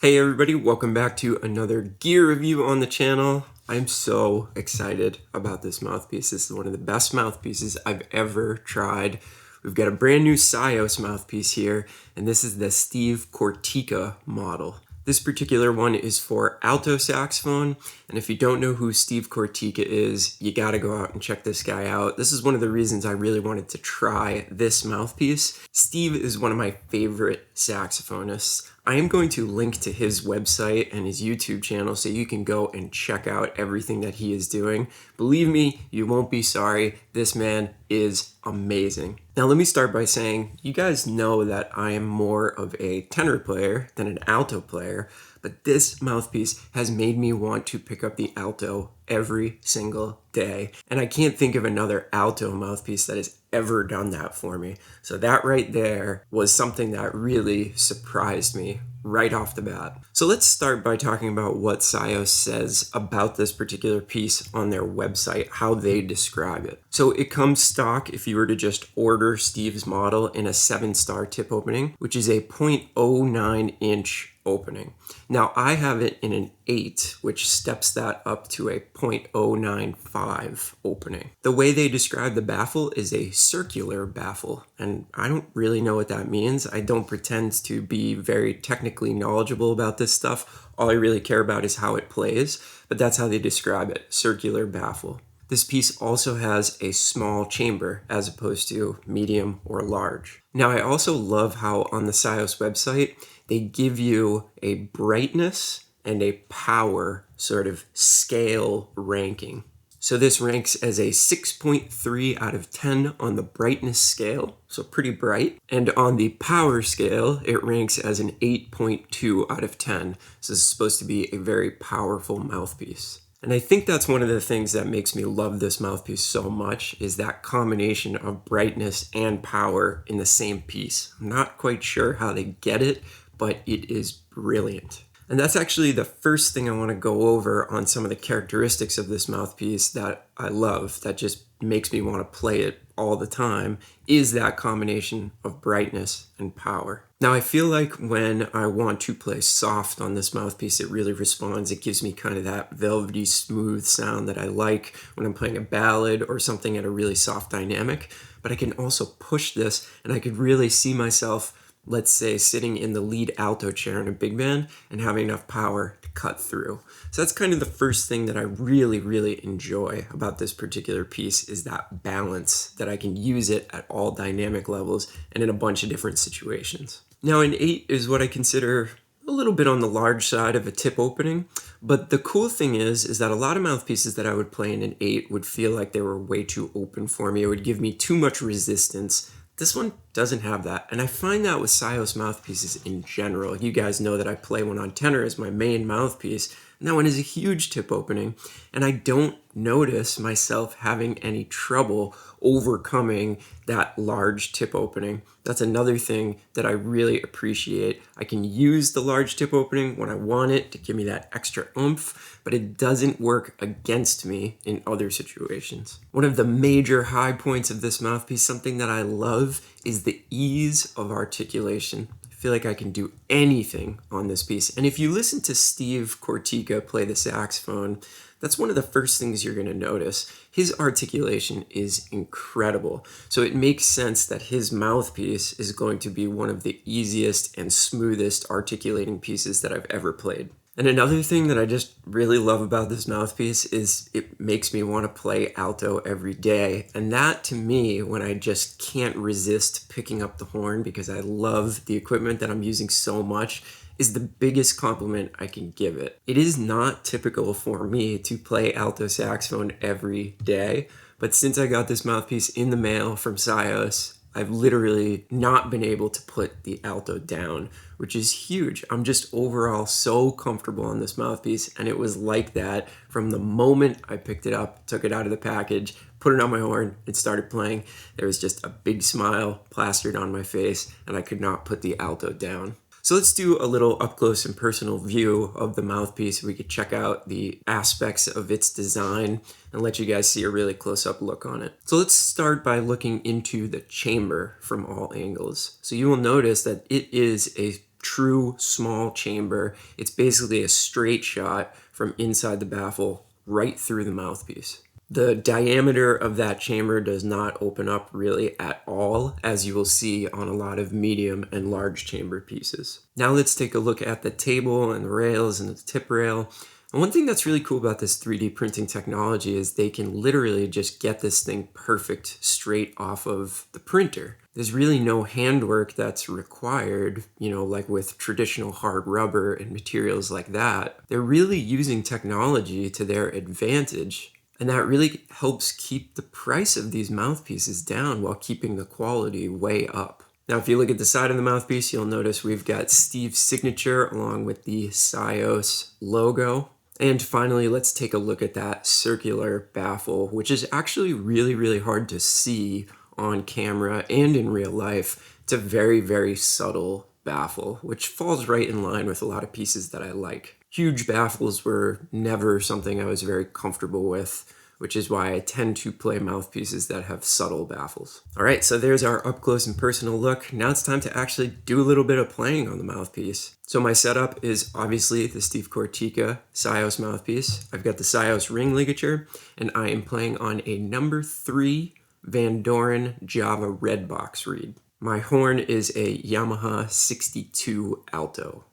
Hey everybody, welcome back to another gear review on the channel. I'm so excited about this mouthpiece. This is one of the best mouthpieces I've ever tried. We've got a brand new SYOS mouthpiece here, and this is the Steve Kortyka model. This particular one is for alto saxophone, and if you don't know who Steve Kortyka is, you gotta go out and check this guy out. This is one of the reasons I really wanted to try this mouthpiece. Steve is one of my favorite saxophonists. I am going to link to his website and his YouTube channel so you can go and check out everything that he is doing. Believe me, you won't be sorry. This man is amazing. Now let me start by saying, you guys know that I am more of a tenor player than an alto player, but this mouthpiece has made me want to pick up the alto every single day. And I can't think of another alto mouthpiece that has ever done that for me. So that right there was something that really surprised me right off the bat. So let's start by talking about what SYOS says about this particular piece on their website, how they describe it. So it comes stock if you were to just order Steve's model in a 7-star tip opening, which is a 0.09 inch opening. Now I have it in an 8, which steps that up to a 0.095 opening. The way they describe the baffle is a circular baffle, and I don't really know what that means. I don't pretend to be very technically knowledgeable about this stuff. All I really care about is how it plays, but that's how they describe it, circular baffle. This piece also has a small chamber as opposed to medium or large. Now I also love how on the SYOS website, they give you a brightness and a power sort of scale ranking. So this ranks as a 6.3 out of 10 on the brightness scale, so pretty bright. And on the power scale, it ranks as an 8.2 out of 10. So this is supposed to be a very powerful mouthpiece. And I think that's one of the things that makes me love this mouthpiece so much is that combination of brightness and power in the same piece. I'm not quite sure how they get it, but it is brilliant. And that's actually the first thing I want to go over on some of the characteristics of this mouthpiece that I love, that just makes me want to play it all the time, is that combination of brightness and power. Now I feel like when I want to play soft on this mouthpiece, it really responds. It gives me kind of that velvety smooth sound that I like when I'm playing a ballad or something at a really soft dynamic. But I can also push this and I could really see myself, let's say, sitting in the lead alto chair in a big band and having enough power to cut through. So that's kind of the first thing that I really, really enjoy about this particular piece is that balance, that I can use it at all dynamic levels and in a bunch of different situations. Now an 8 is what I consider a little bit on the large side of a tip opening, but the cool thing is that a lot of mouthpieces that I would play in an 8 would feel like they were way too open for me. It would give me too much resistance. This one doesn't have that, and I find that with SYOS mouthpieces in general. You guys know that I play one on tenor as my main mouthpiece, and that one is a huge tip opening, and I don't notice myself having any trouble overcoming that large tip opening. That's another thing that I really appreciate. I can use the large tip opening when I want it to give me that extra oomph, but it doesn't work against me in other situations. One of the major high points of this mouthpiece, something that I love, is the ease of articulation. I feel like I can do anything on this piece. And if you listen to Steve Kortyka play the saxophone, that's one of the first things you're going to notice. His articulation is incredible. So it makes sense that his mouthpiece is going to be one of the easiest and smoothest articulating pieces that I've ever played. And another thing that I just really love about this mouthpiece is it makes me want to play alto every day. And that to me, when I just can't resist picking up the horn because I love the equipment that I'm using so much, is the biggest compliment I can give it. It is not typical for me to play alto saxophone every day, but since I got this mouthpiece in the mail from SYOS, I've literally not been able to put the alto down, which is huge. I'm just overall so comfortable on this mouthpiece, and it was like that from the moment I picked it up, took it out of the package, put it on my horn, and started playing. There was just a big smile plastered on my face, and I could not put the alto down. So let's do a little up close and personal view of the mouthpiece. We could check out the aspects of its design and let you guys see a really close up look on it. So let's start by looking into the chamber from all angles. So you will notice that it is a true small chamber. It's basically a straight shot from inside the baffle right through the mouthpiece. The diameter of that chamber does not open up really at all, as you will see on a lot of medium and large chamber pieces. Now let's take a look at the table and the rails and the tip rail. And one thing that's really cool about this 3D printing technology is they can literally just get this thing perfect straight off of the printer. There's really no handwork that's required, like with traditional hard rubber and materials like that. They're really using technology to their advantage. And that really helps keep the price of these mouthpieces down while keeping the quality way up. Now, if you look at the side of the mouthpiece, you'll notice we've got Steve's signature along with the SYOS logo. And finally, let's take a look at that circular baffle, which is actually really, really hard to see on camera and in real life. It's a very, very subtle baffle, which falls right in line with a lot of pieces that I like. Huge baffles were never something I was very comfortable with, which is why I tend to play mouthpieces that have subtle baffles. All right, so there's our up close and personal look. Now it's time to actually do a little bit of playing on the mouthpiece. So my setup is obviously the Steve Kortyka SYOS mouthpiece. I've got the SYOS ring ligature, and I am playing on a number 3 Van Doren Java red box reed. My horn is a Yamaha 62 Alto.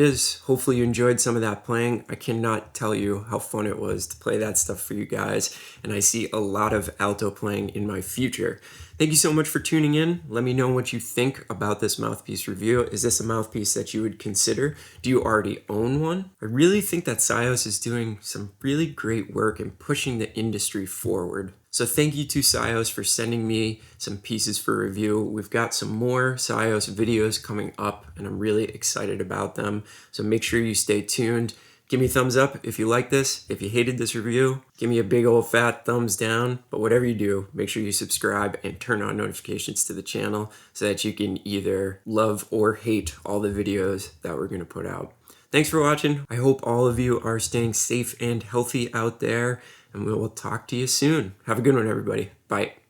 is. Hopefully you enjoyed some of that playing. I cannot tell you how fun it was to play that stuff for you guys, and I see a lot of alto playing in my future. Thank you so much for tuning in. Let me know what you think about this mouthpiece review. Is this a mouthpiece that you would consider? Do you already own one? I really think that SYOS is doing some really great work in pushing the industry forward. So thank you to SYOS for sending me some pieces for review. We've got some more SYOS videos coming up, and I'm really excited about them. So make sure you stay tuned. Give me a thumbs up if you like this. If you hated this review, give me a big old fat thumbs down. But whatever you do, make sure you subscribe and turn on notifications to the channel so that you can either love or hate all the videos that we're going to put out. Thanks for watching. I hope all of you are staying safe and healthy out there, and we will talk to you soon. Have a good one, everybody. Bye.